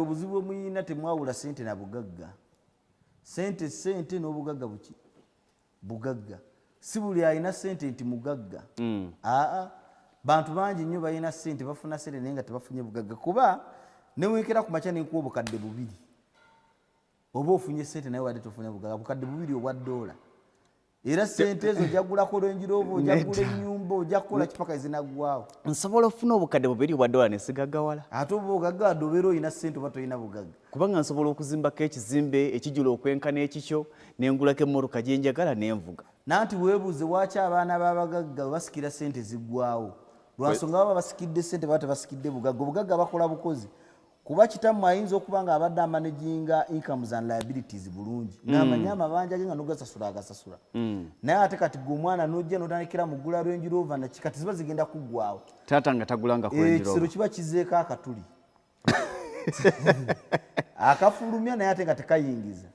Obuzibu muyina temwawula sente na bugagga. Sente n'obugagga buki? Bugagga. Si buli alina sente nti mugagga. Bantu bangi nnyo balina sente bafuna sente naye nga tebafunye bugagga. Kuba ne weekera ku makya n'enkuba obukadde 2. Oba ofunye sente naye wadde tofunye bugagga. Bukadde 2 obwa $. Era sente ezo ojagulako Range Rover, ojagula ennyumba, ojakola kipaka ezinaggwaawo. Nsobola ofuna obukadde 2 obwa $, ne sigaggawala. Ate oba ogagga obeera olina sente oba tolina bugagga. Kubanga nsobola okuzimbako ekizimbe ekijula okwenkana ekikyo n'engulako emmotoka gye njagala n'envuga. Nanti weebuuze lwaki abaana b'abagagga basikira sente ziggwaawo. Lwansonga baba basikidde sente baba tebasikidde bugagga. Obugagga bakola bukozi. Kuba kitammwe ayinza okuba nga abadde amanaginga incomes and liabilities bulungi. N'amanya amabanja ge nga n'ogasasula agasasula. Naye ate kati gwe omwana n'ojja n'otandikira mu ggula Range Rover na kati ziba zigenda kuggwaawo. Taata nga tagulanga ku Range Rover. Ekisero kiba kizeeko akatuli. Akafulumya naye ate nga tekayingiza.